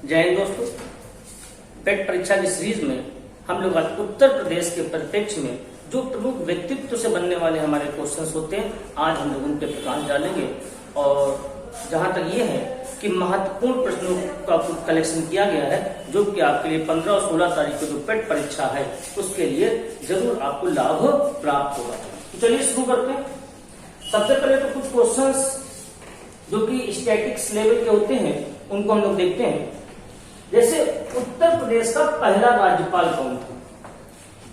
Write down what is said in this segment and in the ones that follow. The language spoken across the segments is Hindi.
जय हिंद दोस्तों। पेट परीक्षा की सीरीज में हम लोग आज उत्तर प्रदेश के परिप्रेक्ष्य में जो प्रमुख व्यक्तित्व से बनने वाले हमारे क्वेश्चंस होते हैं, आज हम लोग उन पे प्रकाश डालेंगे। और जहां तक ये है कि महत्वपूर्ण प्रश्नों का कलेक्शन किया गया है, जो कि आपके लिए 15 और 16 तारीख को जो पेट परीक्षा है उसके लिए जरूर आपको लाभ प्राप्त होगा। तो चलिए शुरू करते हैं। सबसे पहले तो कुछ क्वेश्चंस जो कि स्टैटिक्स लेवल के होते हैं उनको हम लोग देखते हैं। जैसे उत्तर प्रदेश का पहला राज्यपाल कौन था?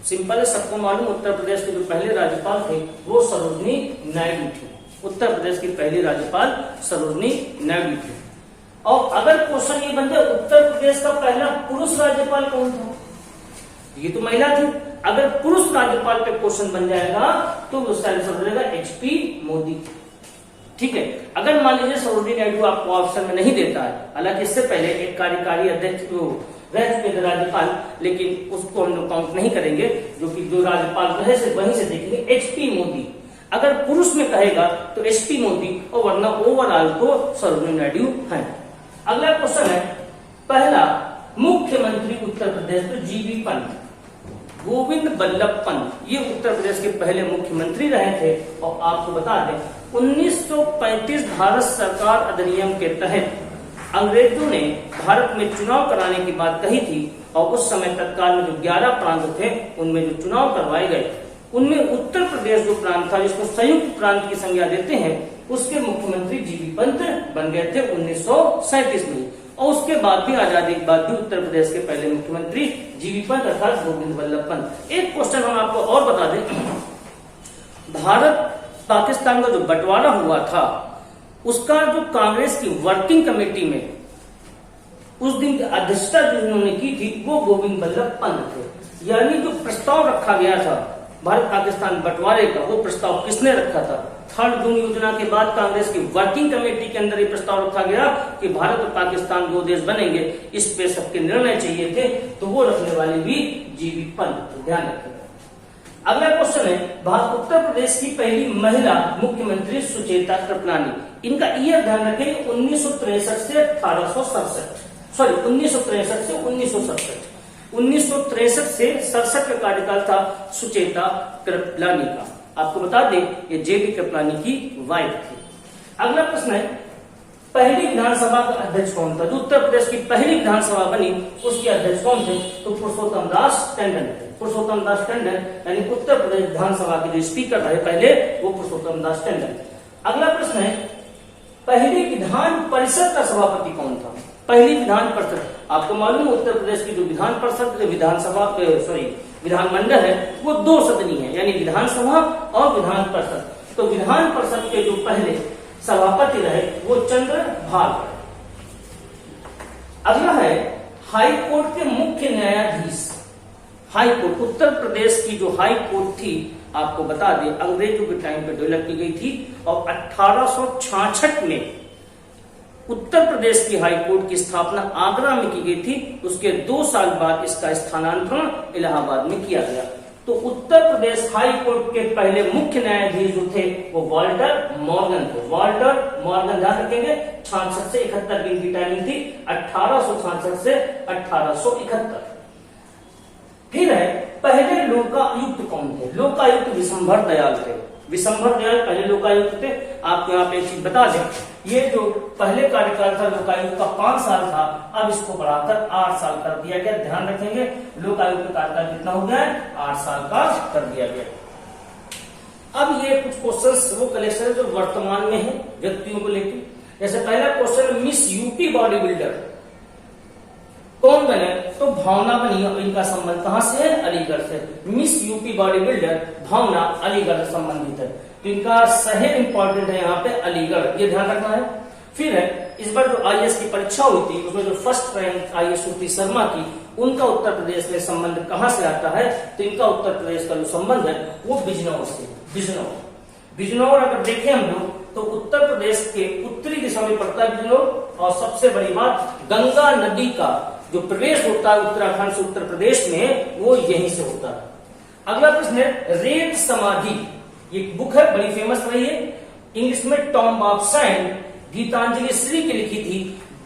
सिंपल है, सबको मालूम उत्तर प्रदेश के जो पहले राज्यपाल थे वो सरोजनी नायडू थे। उत्तर प्रदेश की पहली राज्यपाल सरोजनी नायडू थे। और अगर क्वेश्चन ये बन जाए उत्तर प्रदेश का पहला पुरुष राज्यपाल कौन था, ये तो महिला थी। अगर पुरुष राज्यपाल पे क्वेश्चन बन जाएगा तो उसका आंसर हो जाएगा एचपी मोदी। ठीक है, अगर मान लीजिए सरोजनी नायडू आपको ऑप्शन में नहीं देता है, हालांकि इससे पहले एक कार्यकारी अध्यक्ष रह चुके थे राज्यपाल, लेकिन उसको हम लोग काउंट नहीं करेंगे, जो कि जो राज्यपाल रहे से वहीं से देखेंगे एचपी मोदी। अगर पुरुष में कहेगा तो एचपी मोदी, और वरना ओवरऑल तो सरोजनी नायडू है। अगला क्वेश्चन है, पहला मुख्यमंत्री उत्तर प्रदेश तो जीबी पंत, गोविंद बल्लभ पंत, ये उत्तर प्रदेश के पहले मुख्यमंत्री रहे थे। और आपको बता दें 1935 भारत सरकार अधिनियम के तहत अंग्रेजों ने भारत में चुनाव कराने की बात कही थी, और उस समय तत्काल में जो 11 प्रांत थे उनमें जो चुनाव करवाए गए उनमें उत्तर प्रदेश जो प्रांत था, जिसको संयुक्त प्रांत की संज्ञा देते हैं, उसके मुख्यमंत्री जीबी पंत बन गए थे 1937 में। और उसके बाद भी आजादी के बाद भी उत्तर प्रदेश के पहले मुख्यमंत्री जीबी पंत अर्थात गोविंद बल्लभ पंत। एक क्वेश्चन हम आपको और बता दें, भारत पाकिस्तान का जो बंटवारा हुआ था उसका जो कांग्रेस की वर्किंग कमेटी में उस दिन की अध्यक्षता जिन्होंने की थी वो गोविंद बल्लभ पंत थे। यानी जो प्रस्ताव रखा गया था भारत पाकिस्तान बंटवारे का, वो प्रस्ताव किसने रखा था? थर्ड जून योजना के बाद कांग्रेस की वर्किंग कमेटी के अंदर ये प्रस्ताव रखा गया कि भारत और पाकिस्तान दो देश बनेंगे, इस पे सबके निर्णय चाहिए थे, तो वो रखने वाले भी जीबी पंत, ध्यान रखें। अगला क्वेश्चन है, उत्तर प्रदेश की पहली महिला मुख्यमंत्री सुचेता कृपलानी, इनका ईयर ध्यान रखें 1963 से 1867, सॉरी 1963 से 1967, 1963 से 67 का कार्यकाल था सुचेता कृपलानी का। आपको बता दें ये जेबी कृपलानी की वाइफ थी। अगला प्रश्न है, पहली विधानसभा का अध्यक्ष कौन था? जो उत्तर प्रदेश की पहली विधानसभा बनी उसके अध्यक्ष कौन थे? तो पुरुषोत्तम दास टंडन थे। पुरुषोत्तम दास टंडन यानी उत्तर प्रदेश विधानसभा के जो स्पीकर रहे पहले, वो पुरुषोत्तम दास टंडन। अगला प्रश्न है, पहली विधान परिषद का सभापति कौन था? पहली विधान परिषद, आपको मालूम है उत्तर प्रदेश की जो विधान परिषद विधानसभा विधानमंडल है वो 2 सदनी है, यानी विधानसभा और विधान परिषद। तो विधान परिषद के जो पहले सभापति रहे वो चंद्रभाग। अगला है, हाई कोर्ट के मुख्य न्यायाधीश। हाई कोर्ट, उत्तर प्रदेश की जो हाई कोर्ट थी आपको बता दें अंग्रेजों के टाइम पे डेवलप की गई थी, और 1866 में उत्तर प्रदेश की हाई कोर्ट की स्थापना आगरा में की गई थी। उसके 2 साल बाद इसका स्थानांतरण इलाहाबाद में किया गया। तो उत्तर प्रदेश हाई कोर्ट के पहले मुख्य न्यायाधीश जो थे वो वाल्टर मॉर्गन थे। वाल्टर मॉर्गन, ध्यान रखेंगे 66 से 71 दिन की टाइमिंग थी, 1866 से 1871। फिर है, पहले लोकायुक्त कौन थे? लोकायुक्त विशंभर दयाल थे। विशंभर दयाल पहले लोकायुक्त थे। आपको यहाँ पे एक चीज बता दें, ये जो पहले कार्यकाल था लोकायुक्त का 5 साल था, अब इसको बढ़ाकर 8 साल कर दिया गया। ध्यान रखेंगे लोकायुक्त का कार्यकाल कितना हो गया है? 8 साल का कर दिया गया। अब ये कुछ क्वेश्चंस वो कलेक्शन है जो वर्तमान में है व्यक्तियों को लेकर। जैसे पहला question, miss UP body builder कौन बने? तो भावना बनी। इनका संबंध कहां से है? अलीगढ़ से। मिस यूपी बॉडी बिल्डर भावना अलीगढ़ से संबंधित है, तो इनका शहर इंपॉर्टेंट है यहाँ पे अलीगढ़, ये ध्यान रखना है। फिर है, इस बार जो आईएएस की परीक्षा हुई थी उसमें जो फर्स्ट रैंक आई श्रुति शर्मा की, उनका उत्तर प्रदेश में संबंध कहां से आता है? तो इनका उत्तर प्रदेश का जो संबंध है वो बिजनौर से। बिजनौर अगर देखें हम लोग तो उत्तर प्रदेश के उत्तरी दिशा में पड़ता है बिजनौर। और सबसे बड़ी बात, गंगा नदी का जो प्रवेश होता है उत्तराखंड से उत्तर प्रदेश में वो यहीं से होता है। अगला प्रश्न है, रेत समाधि, ये बुक है बड़ी फेमस रही है इंग्लिश में, tomb of sand, Geetanjali Shree की लिखी थी।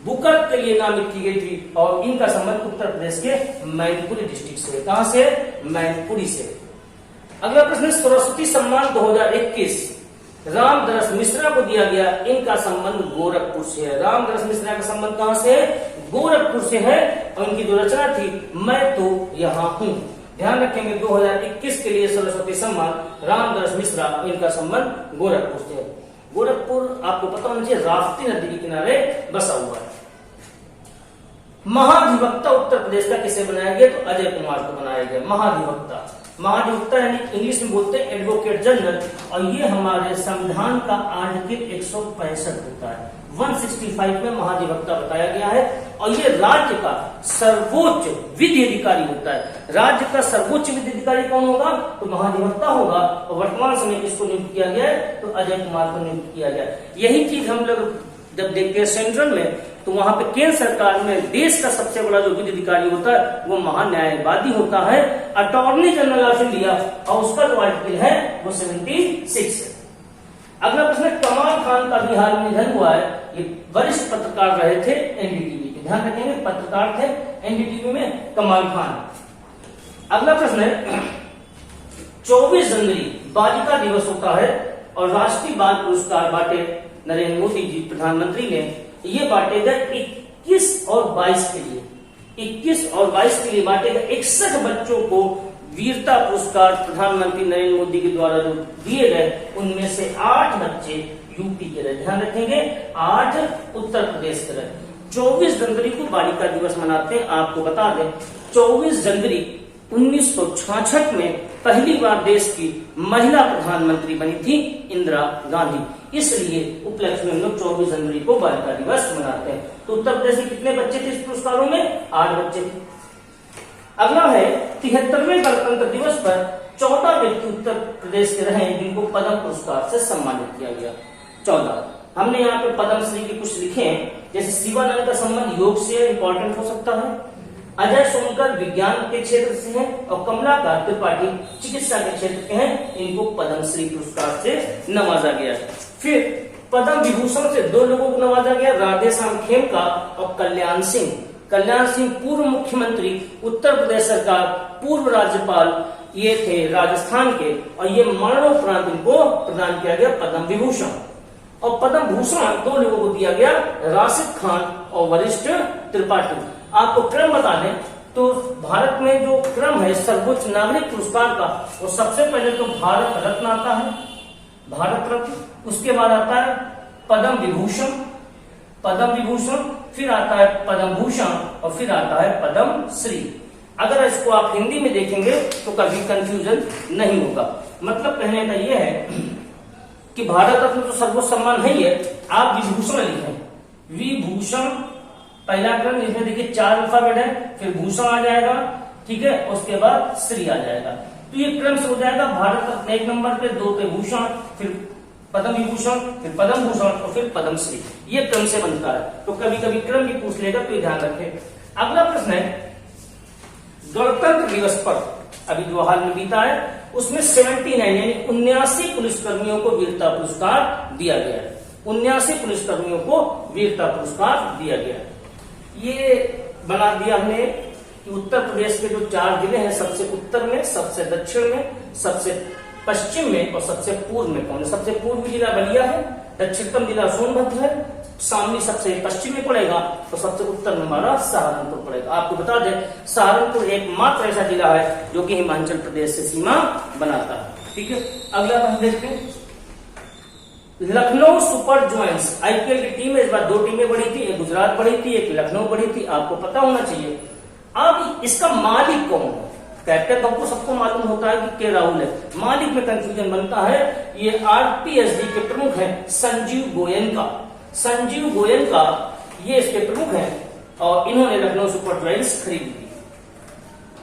बुकर्क के लिए नामित की गई थी और इनका संबंध उत्तर प्रदेश के मैनपुरी डिस्ट्रिक्ट से। कहां से? मैनपुरी से। अगला प्रश्न, सरस्वती सम्मान 2021 रामदरस मिश्रा को दिया गया, इनका संबंध गोरखपुर से है। रामदरस मिश्रा का संबंध कहां से? गोरखपुर से है और इनकी जो रचना थी, मैं तो यहां हूं। ध्यान रखेंगे 2021 के लिए सरस्वती सम्मान रामदरस मिश्रा, इनका संबंध गोरखपुर से है। गोरखपुर आपको पता होना चाहिए राप्ती नदी के किनारे बसा हुआ है। महाधिवक्ता उत्तर प्रदेश का किसे बनाया गया? तो अजय कुमार को बनाया गया महाधिवक्ता। महाधिवक्ता यानी इंग्लिश में बोलते हैं एडवोकेट जनरल, और ये हमारे संविधान का आर्टिकल 165 होता है, 165 में महाधिवक्ता बताया गया है। और ये राज्य का सर्वोच्च विधि अधिकारी होता है। राज्य का सर्वोच्च विधि अधिकारी कौन होगा? तो महाधिवक्ता होगा। और वर्तमान समय किसको नियुक्त किया गया है? तो अजय कुमार को नियुक्त किया गया। यही चीज हम लोग जब देखते हैं सेंट्रल में, तो वहां पे केंद्र सरकार में देश का सबसे बड़ा जो विधि अधिकारी होता है वो महान्यायवादी होता है, अटॉर्नी जनरल ऑफ इंडिया, और उसका जो आर्टिकल है वो 76 है। अगला प्रश्न, कमाल खान का बिहार में निधन हुआ है। ये वरिष्ठ पत्रकार रहे थे एनडीटीवी के। ध्यान रखेंगे पत्रकार थे एनडीटीवी में कमाल खान। अगला प्रश्न है, 24 जनवरी बालिका दिवस होता है और राष्ट्रीय बाल पुरस्कार बांटे नरेंद्र मोदी जी प्रधानमंत्री ने। ये बांटे गए 21 और 22 के लिए, 21 और 22 के लिए बांटे गए 61 बच्चों को वीरता पुरस्कार प्रधानमंत्री नरेंद्र मोदी के द्वारा जो दिए गए, उनमें से 8 बच्चे यूपी के रहे। ध्यान रखेंगे 8 उत्तर प्रदेश के रहे। 24 जनवरी को बालिका दिवस मनाते हैं। आपको बता दें 24 जनवरी 1966 में पहली बार देश की महिला प्रधानमंत्री बनी थी इंदिरा गांधी, इसलिए उपलक्ष्य में हम लोग 24 जनवरी को बालिका दिवस मनाते हैं। तो उत्तर प्रदेश के कितने बच्चे थे इस पुरस्कारों में? 8 बच्चे थे। अगला है 73वें गणतंत्र दिवस पर 14 व्यक्ति उत्तर प्रदेश के रहे जिनको पद्म पुरस्कार से सम्मानित किया गया। 14 हमने यहाँ पे पद्मश्री के कुछ लिखे हैं, जैसे शिवानंद का संबंध योग से इंपॉर्टेंट हो सकता है, अजय सोनकर विज्ञान के क्षेत्र से हैं और कमलाकर त्रिपाठी चिकित्सा के क्षेत्र के हैं, इनको पद्मश्री पुरस्कार से नवाजा गया। फिर पद्म विभूषण से 2 लोगों को नवाजा गया, राधेश्याम खेमका और कल्याण सिंह। कल्याण सिंह पूर्व मुख्यमंत्री, उत्तर प्रदेश सरकार, पूर्व राज्यपाल ये थे राजस्थान के, और ये मरणोपरांत इनको प्रदान किया गया पद्म विभूषण। और पद्म भूषण 2 लोगों को दिया गया, राशिद खान और वरिष्ठ त्रिपाठी। आपको क्रम बता दें तो भारत में जो क्रम है सर्वोच्च नागरिक पुरस्कार का, वो सबसे पहले तो भारत रत्न आता है, भारत रत्न, उसके बाद आता है पद्म विभूषण, पद्म विभूषण, फिर आता है पद्म भूषण और फिर आता है पद्म श्री। अगर इसको आप हिंदी में देखेंगे तो कभी कंफ्यूजन नहीं होगा। मतलब कहने का यह है कि भारत रत्न तो सर्वोच्च सम्मान है ही है, आप विभूषण लिखें, विभूषण पहला क्रम, जिसमें देखिए 4 अल्फाबेट है, फिर भूषण आ जाएगा, ठीक है, उसके बाद श्री आ जाएगा। तो ये क्रम से हो जाएगा भारत रत्न 1 नंबर पे, 2 पे भूषण, फिर पद्म विभूषण, फिर पद्म भूषण और फिर पद्म श्री, ये क्रम से बनता है। तो कभी कभी क्रम भी पूछ लेगा, तो ध्यान रखें। अगला प्रश्न है, गणतंत्र दिवस पर अभी जो हाल में बीता है उसमें 79 यानी 79 पुलिसकर्मियों को वीरता पुरस्कार दिया गया है। 79 पुलिसकर्मियों को वीरता पुरस्कार दिया गया है। ये बना दिया हमने कि उत्तर प्रदेश के जो 4 जिले हैं, सबसे उत्तर में, सबसे दक्षिण में, सबसे पश्चिम में और सबसे पूर्व में कौन है। सबसे पूर्वी जिला बलिया है, दक्षिणतम जिला सोनभद्र है, शामली सबसे पश्चिम में पड़ेगा तो सबसे उत्तर में हमारा सहारनपुर पड़ेगा। आपको बता दें सहारनपुर एकमात्र ऐसा जिला है जो कि हिमाचल प्रदेश से सीमा बनाता है। ठीक है, अगला हम देखते हैं, लखनऊ सुपर जॉयंट्स आईपीएल की टीम है, इस बार 2 टीमें बढ़ी थी, एक गुजरात बढ़ी थी, एक लखनऊ बढ़ी थी, आपको पता होना चाहिए। अब इसका मालिक कौन है? कैप्टन तो आपको सबको मालूम होता है कि के राहुल है, मालिक में कंफ्यूजन बनता है। ये आरपीएसडी के प्रमुख है संजीव गोयनका, संजीव गोयनका ये इसके प्रमुख हैं और इन्होंने लखनऊ सुपर जॉयंट्स खरीदी थी।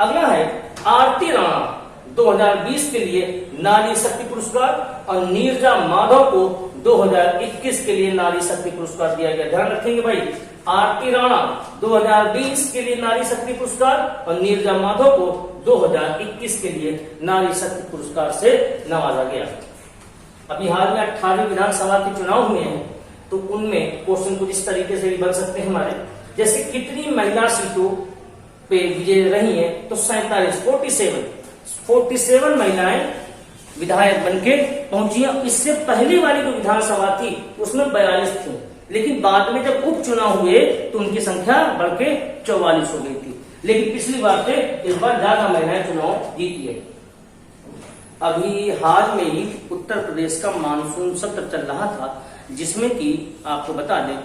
अगला है आरती राणा 2020 के लिए नारी शक्ति पुरस्कार और नीरजा माधव को 2021 के लिए नारी शक्ति पुरस्कार दिया गया। ध्यान रखेंगे भाई, आरती राणा 2020 के लिए नारी शक्ति पुरस्कार और नीरजा माधव को 2021 के लिए नारी शक्ति पुरस्कार से नवाजा गया। अभी हाल में 18वीं विधानसभा के चुनाव हुए हैं, तो उनमें क्वेश्चन कुछ इस तरीके से भी बन सकते हैं हमारे, जैसे कितनी महिला सीटों पे विजय रही हैं, तो 47 महिलाएं विधायक बनके पहुंची हैं। इससे पहली वाली जो विधानसभा थी उसमें 42 थी, लेकिन बाद में जब उपचुनाव हुए तो उनकी संख्या बढ़ के 44 हो गई थी। लेकिन पिछली बार से इस बार ज्यादा महिलाएं चुनाव जीती है। अभी हाल में ही उत्तर प्रदेश का मानसून सत्र चल रहा था, जिसमें कि आपको बता दें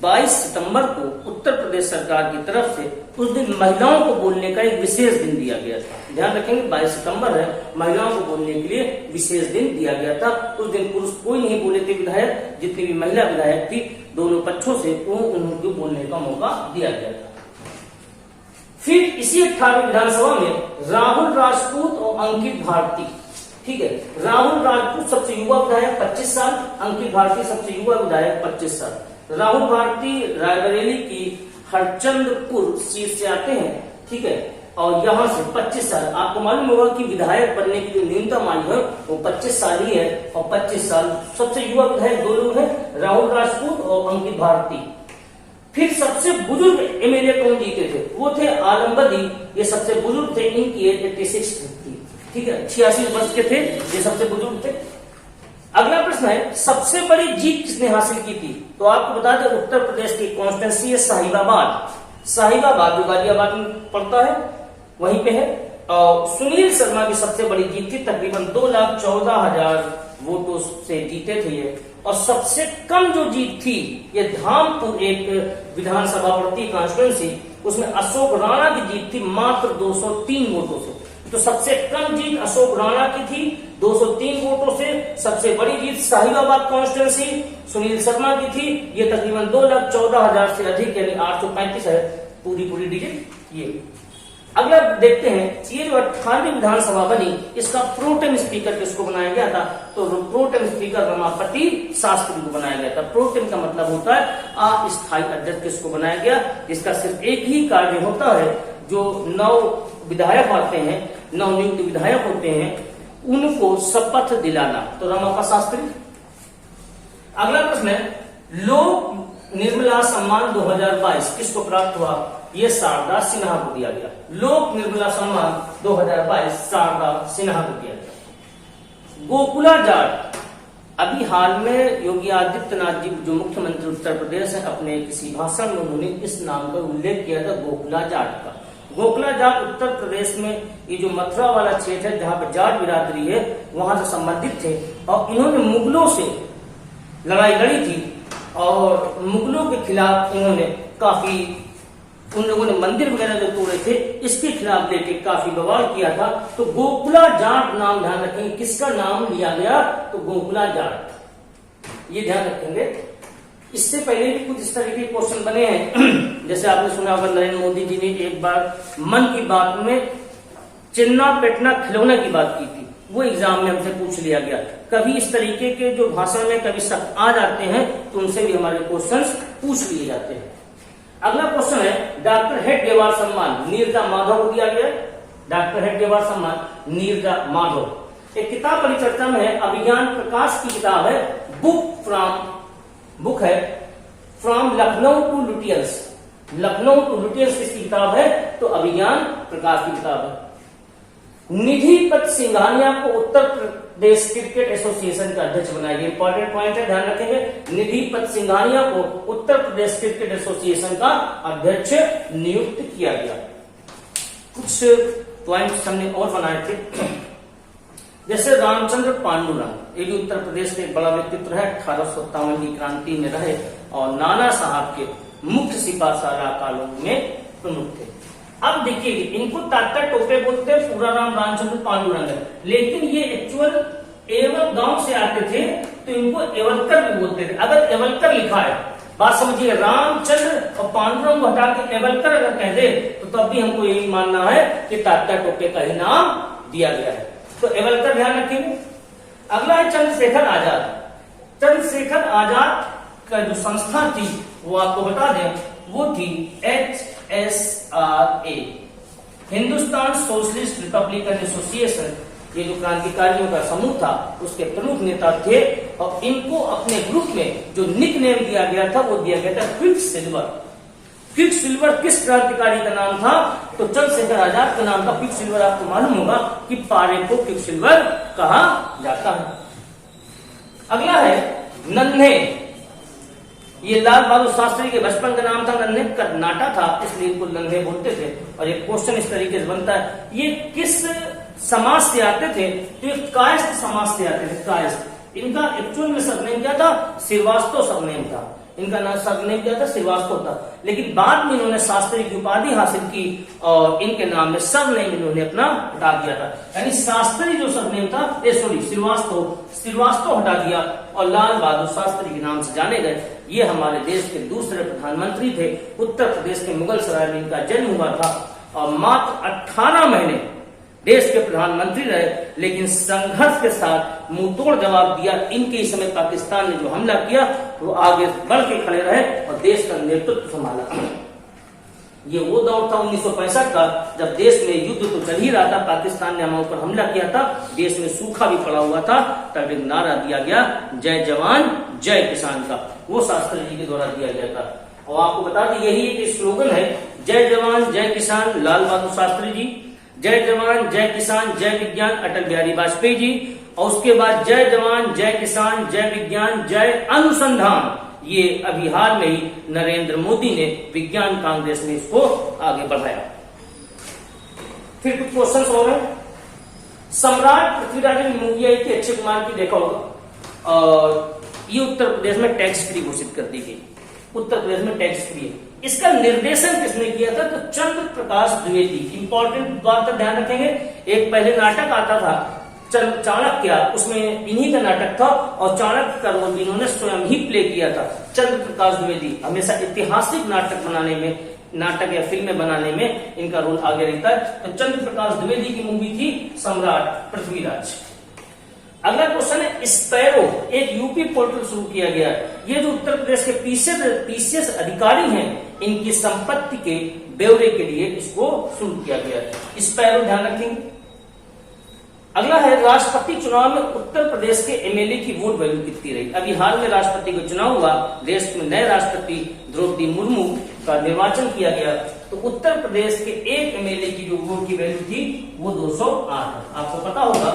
22 सितंबर को उत्तर प्रदेश सरकार की तरफ से उस दिन महिलाओं को बोलने का एक विशेष दिन दिया गया था। ध्यान रखेंगे 22 सितंबर है, महिलाओं को बोलने के लिए विशेष दिन दिया गया था। उस दिन पुरुष कोई नहीं बोले थे विधायक, जितनी भी महिला विधायक थी दोनों पक्षों से उनको बोलने का मौका दिया गया था। फिर इसी 18वीं विधानसभा में राहुल राजपूत और अंकित भारती, ठीक है, राहुल राजपूत सबसे युवा विधायक 25 साल, अंकित भारती सबसे युवा विधायक 25 साल। राहुल भारती रायबरेली की हरचंदपुर सीट से आते हैं, ठीक है, और यहाँ से 25 साल। आपको मालूम होगा कि विधायक बनने की जो न्यूनतम आयु है वो 25 साल ही है, और 25 साल सबसे युवा विधायक दो लोग हैं, राहुल राजपूत और अंकित भारती। फिर सबसे बुजुर्ग एमएलए कौन जीते थे, वो थे आलम बदी, ये सबसे बुजुर्ग थे, इनकी एज 86 थी, ठीक है, 86 वर्ष के थे, ये सबसे बुजुर्ग थे। अगला प्रश्न है सबसे बड़ी जीत किसने हासिल की थी, तो आपको बता दें उत्तर प्रदेश की कॉन्स्टिट्यूंसी है साहिबाबाद जो गाजियाबाद में पड़ता है वहीं पे है। और सुनील शर्मा की सबसे बड़ी जीत थी, तकरीबन 2,14,000 वोटों से जीते थे ये। और सबसे कम जो जीत थी ये धामपुर एक विधानसभा पड़ती कॉन्स्टिट्यूंसी, उसमें अशोक राणा की जीत थी मात्र 203 वोटों से। तो सबसे कम जीत अशोक राणा की थी 203 वोटों से। सबसे बड़ी जीत साहिबाबाद कॉन्स्टिट्यूंसी सुनील शर्मा की थी, ये तकरीबन 2,14,000 से अधिक यानी 835 है पूरी डिजिट ये। अगला देखते हैं ये जो 18वीं विधानसभा बनी इसका प्रोटेम स्पीकर किसको बनाया गया था, तो प्रोटेम स्पीकर रमापति शास्त्री को बनाया गया था। प्रोटेम का मतलब होता है अस्थायी अध्यक्ष किसको बनाया गया, जिसका सिर्फ एक ही कार्य होता है, जो नव विधायक आते हैं, नवनियुक्त विधायक होते हैं, उनको शपथ दिलाना, तो रमापा शास्त्री। अगला प्रश्न है लोक निर्मला सम्मान 2022 किसको प्राप्त हुआ, ये शारदा सिन्हा को दिया गया। लोक निर्मला सम्मान 2022 शारदा सिन्हा को दिया गया। गोकुला जाट, अभी हाल में योगी आदित्यनाथ जी जो मुख्यमंत्री उत्तर प्रदेश है, अपने किसी भाषण में उन्होंने इस नाम का उल्लेख किया था गोकुला जाट का। गोकुला जाट उत्तर प्रदेश में ये जो मथुरा वाला क्षेत्र है जहां पर जाट बिरादरी है वहां से संबंधित थे, और इन्होंने मुगलों से लड़ाई लड़ी थी, और मुगलों के खिलाफ इन्होंने काफी, उन लोगों ने मंदिर वगैरह जो तोड़े थे इसके खिलाफ लेके काफी बवाल किया था। तो गोकुला जाट नाम ध्यान रखेंगे, किसका नाम लिया गया, तो गोकुला जाट, ये ध्यान रखेंगे। इससे पहले भी कुछ इस तरह के क्वेश्चन बने हैं, जैसे आपने सुना होगा नरेंद्र मोदी जी ने एक बार मन की बात में चिन्ना पेटना खिलौने की बात की थी, वो एग्जाम में हमसे पूछ लिया गया। कभी इस तरीके के जो भाषण में कभी शब्द आ जाते हैं तो उनसे भी हमारे क्वेश्चंस पूछ लिए जाते हैं। अगला क्वेश्चन है डॉक्टर हेडगेवार सम्मान नीरजा माधव को दिया गया। डॉक्टर हेडगेवार सम्मान नीरजा माधव। एक किताब परिचर्चा में है, अभिज्ञान प्रकाश की किताब है, बुक है from Lucknow to Lutyens. Lucknow to Lutyens किसकी किताब है, तो अभिज्ञान प्रकाश की किताब है। निधि पत सिंघानिया को उत्तर प्रदेश क्रिकेट एसोसिएशन का अध्यक्ष बनाया गया। इंपॉर्टेंट पॉइंट है, ध्यान रखेंगे। निधि पत सिंघानिया को उत्तर प्रदेश क्रिकेट एसोसिएशन का अध्यक्ष नियुक्त किया गया। कुछ पॉइंट्स हमने और बनाए थे, जैसे रामचंद्र पांडुरंग, ये भी उत्तर प्रदेश के एक बड़ा व्यक्तित्व है, 1857 की क्रांति में रहे और नाना साहब के मुख्य सिपाही कालों में प्रमुख थे। अब देखिए इनको तात्या टोपे बोलते हैं, पूरा नाम रामचंद्र पांडुरंग है, लेकिन ये एक्चुअल एवल गांव से आते थे तो इनको एवलकर भी बोलते थे। अगर एवलकर लिखा है, बात समझिए, रामचंद्र और पांडुरंग को हटा के एवलकर अगर कह दे तो तब भी हमको यही मानना है कि तात्या टोपे का ही नाम दिया गया है, तो एवलकर ध्यान रखेंगे। अगला है चंद्रशेखर आजाद। चंद्रशेखर आजाद का जो संस्था थी वो आपको बता दें, वो थी HSRA, Hindustan socialist Republican association. ये जो क्रांतिकारियों का समूह था उसके प्रमुख नेता थे, और इनको अपने ग्रुप में जो निक नेम दिया गया था वो दिया गया था क्विक सिल्वर। क्विक सिल्वर किस क्रांतिकारी का नाम था? तो चंद्रशेखर आजाद का नाम था क्विक सिल्वर। आपको मालूम होगा कि पारे को क्विक सिल्वर कहा जाता है। अगला है नन्हे। ये लाल बहादुर शास्त्री के बचपन का नाम था नन्हे, कर्नाटा था इसलिए इनको नन्हे बोलते थे। और एक क्वेश्चन इस तरीके से बनता है, ये किस समाज से आते थे? तो ये कायस्थ समाज से आते थे, कायस्थ। इनका एक्चुअल में सरनेम क्या था? श्रीवास्तव सरनेम था। इनका नाम सरनेम क्या था? श्रीवास्तव था। लेकिन बाद में इन्होंने शास्त्री की उपाधि हासिल की और इनके नाम में सरनेम इन्होंने अपना हटा दिया था। यानी शास्त्री जो सरनेम था, श्रीवास्तव हटा दिया और लाल बहादुर शास्त्री के नाम से जाने गए। ये हमारे देश के दूसरे प्रधानमंत्री थे। उत्तर प्रदेश के मुगल सराय में इनका जन्म हुआ था और मात्र 18 महीने देश के प्रधानमंत्री रहे, लेकिन संघर्ष के साथ मुंहतोड़ जवाब दिया। इनके इस समय पाकिस्तान ने जो हमला किया वो आगे बढ़ के खड़े रहे और देश का नेतृत्व संभाला। ये वो दौर था 1965 का, जब देश में युद्ध तो चल ही रहा था, पाकिस्तान ने हम ऊपर हमला किया था, देश में सूखा भी पड़ा हुआ था, तब एक नारा दिया गया जय जवान जय किसान का, वो शास्त्री जी के द्वारा दिया गया था। और आपको बता दें यही एक स्लोगन है, जय जवान जय किसान लाल बहादुर शास्त्री जी, जय जवान जय किसान जय विज्ञान अटल बिहारी वाजपेयी जी, और उसके बाद जय जवान जय किसान जय विज्ञान जय अनुसंधान। ये अभी हाल में ही नरेंद्र मोदी ने विज्ञान कांग्रेस में इसको आगे बढ़ाया। फिर कुछ क्वेश्चन और हैं। सम्राट पृथ्वीराज की मूवी आई थी अक्षय कुमार की, देखा होगा। और ये उत्तर प्रदेश में टैक्स फ्री घोषित कर दी गई। उत्तर प्रदेश में टैक्स फ्री है। इसका निर्देशन किसने किया था? तो चंद्र प्रकाश द्विवेदी। इंपॉर्टेंट बात का ध्यान रखेंगे। एक पहले नाटक आता था चाणक्य, उसमें इन्हीं का नाटक था और चाणक्य का रोल इन्होंने स्वयं ही प्ले किया था। चंद्र प्रकाश द्विवेदी हमेशा ऐतिहासिक नाटक बनाने में, नाटक या फिल्में बनाने में इनका रोल आगे रहता है। तो चंद्र प्रकाश द्विवेदी की मूवी थी सम्राट पृथ्वीराज। अगला क्वेश्चन है स्पैरो। एक यूपी पोर्टल शुरू किया गया है। ये जो उत्तर प्रदेश के पीसीएस अधिकारी हैं, इनकी संपत्ति के ब्यौरे के लिए इसको शुरू किया गया है। स्पैरो ध्यान रखेंगे। अगला है राष्ट्रपति चुनाव में उत्तर प्रदेश के एमएलए की वोट वैल्यू कितनी रही? अभी हाल में राष्ट्रपति का चुनाव हुआ, देश में नए राष्ट्रपति द्रौपदी मुर्मू का निर्वाचन किया गया। तो उत्तर प्रदेश के एक एमएलए की जो वोट की वैल्यू थी वो 208 है। आपको पता होगा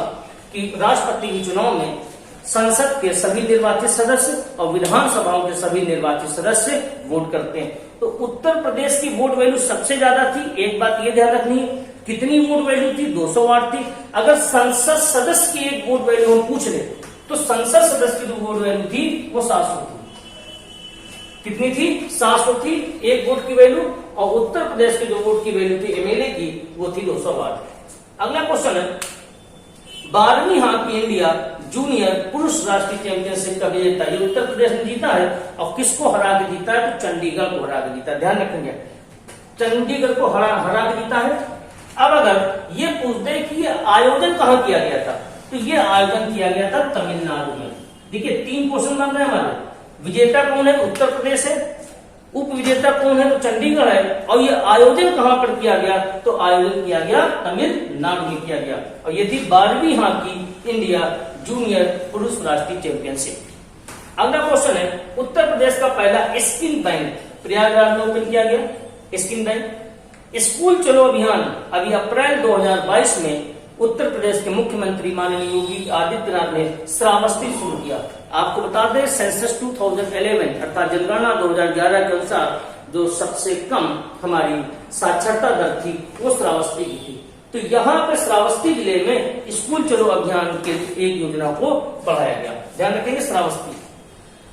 कि राष्ट्रपति के चुनाव में संसद के सभी निर्वाचित सदस्य और विधानसभाओं के सभी निर्वाचित सदस्य वोट करते हैं। तो उत्तर प्रदेश की वोट वैल्यू सबसे ज्यादा थी। एक बात ये ध्यान रखनी है, कितनी वोट वैल्यू थी? 208 थी। अगर संसद सदस्य की एक वोट वैल्यू हम पूछ ले तो संसद सदस्य की जो वोट वैल्यू थी वो 700 थी। कितनी थी? 700 थी एक वोट की वैल्यू। और उत्तर प्रदेश की जो वोट की वैल्यू थी एमएलए की वो थी 208। अगला क्वेश्चन है 12वीं हॉकी इंडिया जूनियर पुरुष राष्ट्रीय चैंपियनशिप का विजेता ये उत्तर प्रदेश ने जीता है। और किसको हरा के जीता है? तो चंडीगढ़ को हरा के जीता है। ध्यान रखेंगे, चंडीगढ़ को हरा के जीता है। अब अगर ये पूछते हैं कि ये आयोजन कहाँ किया गया था, तो ये आयोजन किया गया था तमिलनाडु में। देखिए 3 क्वेश्चन बन रहे हैं हमारे। विजेता कौन है? उत्तर प्रदेश है। उप विजेता कौन है? तो चंडीगढ़ है। और ये आयोजन कहां पर किया गया? तो आयोजन किया गया तमिलनाडु में किया गया। और ये थी 12वीं हॉकी इंडिया जूनियर पुरुष राष्ट्रीय चैंपियनशिप। अगला क्वेश्चन है उत्तर प्रदेश का पहला स्किन बैंक प्रयागराज में ओपन किया गया। Skin bank. स्कूल चलो अभियान अभी अप्रैल 2022 में उत्तर प्रदेश के मुख्यमंत्री माननीय योगी आदित्यनाथ ने श्रावस्ती शुरू किया। आपको बता दें सेंसस 2011 अर्थात जनगणना 2011 के अनुसार जो सबसे कम हमारी साक्षरता दर थी वो श्रावस्ती की थी। तो यहाँ पे श्रावस्ती जिले में स्कूल चलो अभियान के एक योजना को बढ़ाया गया। ध्यान रखेंगे श्रावस्ती।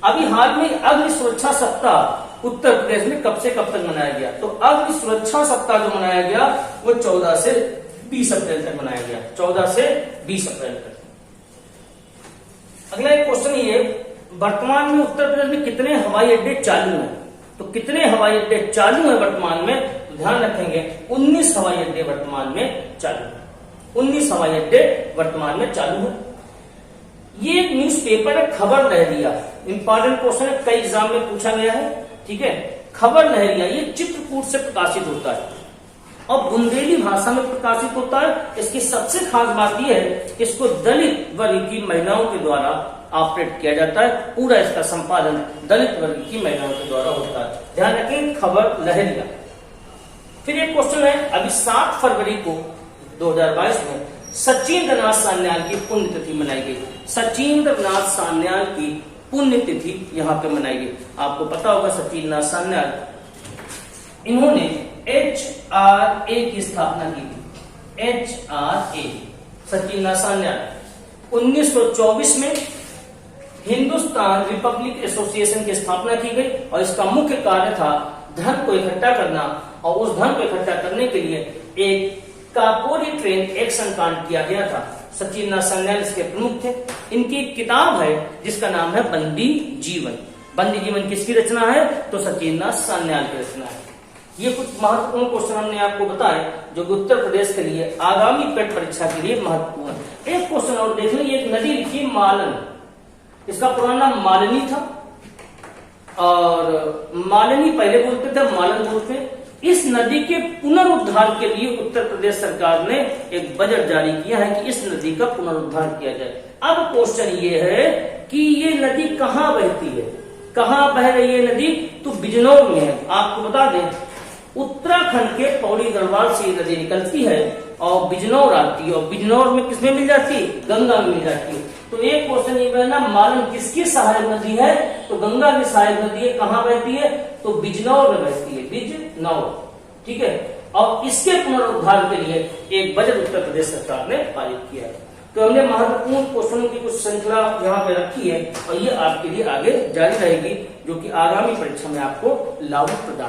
अभी हाल में अग्नि सुरक्षा सप्ताह उत्तर प्रदेश में कब से कब तक मनाया गया? तो अग्नि सुरक्षा सप्ताह जो मनाया गया वो 14 से 20 अप्रैल तक मनाया गया। 14 से 20 अप्रैल तक। अगला एक क्वेश्चन ये, वर्तमान में उत्तर प्रदेश में कितने हवाई अड्डे चालू हैं? तो कितने हवाई अड्डे चालू हैं वर्तमान में? तो ध्यान रखेंगे 19 हवाई अड्डे वर्तमान में चालू है। 19 हवाई अड्डे वर्तमान में चालू है। ये एक न्यूज़पेपर है खबर लहरिया। इंपॉर्टेंट क्वेश्चन है, कई एग्जाम में पूछा गया है। ठीक है, खबर लहरिया ये चित्रकूट से प्रकाशित होता है। और बुंदेली भाषा में प्रकाशित होता है। इसकी सबसे खास बात यह है कि इसको दलित वर्ग की महिलाओं के द्वारा ऑपरेट किया जाता है। पूरा इसका संपादन दलित वर्ग की महिलाओं के द्वारा होता है। ध्यान रखें, खबर लहरिया। फिर एक क्वेश्चन है, अभी 7 फरवरी को 2022 में सचिंद्रनाथ सान्याल की पुण्यतिथि मनाई गई। सचिंद्रनाथ सान्याल की पुण्यतिथि यहाँ पे मनाई गई। आपको पता होगा सचिंद्रनाथ सान्याल, इन्होंने HRA की स्थापना की थी। HRA, सचिंद्रनाथ सान्याल 1924 में हिंदुस्तान रिपब्लिक एसोसिएशन की स्थापना की गई और इसका मुख्य कार्य था धन को इकट्ठा करना, और उस धन को इकट्ठा करने के लिए एक काकोरी ट्रेन एक्शन कांड किया गया था। सचिंद्रनाथ सान्याल इसके प्रमुख थे। इनकी एक किताब है जिसका नाम है बंदी जीवन। बंदी जीवन किसकी रचना है? तो सचिंद्रनाथ सान्याल की रचना है। ये कुछ महत्वपूर्ण क्वेश्चन हमने आपको बताए जो कि उत्तर प्रदेश के लिए आगामी पेट परीक्षा के लिए महत्वपूर्ण है। एक क्वेश्चन और देख लीजिए, एक नदी लिखी मालन, इसका पुराना नाम मालिनी था और मालिनी पहले बोलते थे, मालन बोलते। इस नदी के पुनरुद्धार के लिए उत्तर प्रदेश सरकार ने एक बजट जारी किया है कि इस नदी का पुनरुद्धार किया जाए। अब क्वेश्चन ये है कि ये नदी कहाँ बहती है, कहाँ बह रही है नदी? तो बिजनौर में है। आपको बता दें, उत्तराखंड के पौड़ी गढ़वाल से नदी निकलती है और बिजनौर आती है, और बिजनौर में किसमें मिल जाती है? गंगा में मिल जाती है। तो एक क्वेश्चन ये बना, मालन किसकी सहायक नदी है? तो गंगा की सहायक नदी है। कहाँ बहती है? तो बिजनौर में बहती है, बिजनौर। ठीक है, और इसके पुनरुद्धार के लिए एक बजट उत्तर प्रदेश सरकार ने पारित किया है। तो हमने महत्वपूर्ण क्वेश्चनों की कुछ श्रृंखला यहाँ पे रखी है और ये आपके लिए आगे जारी रहेगी, जो कि आगामी परीक्षा में आपको लाभ प्रदान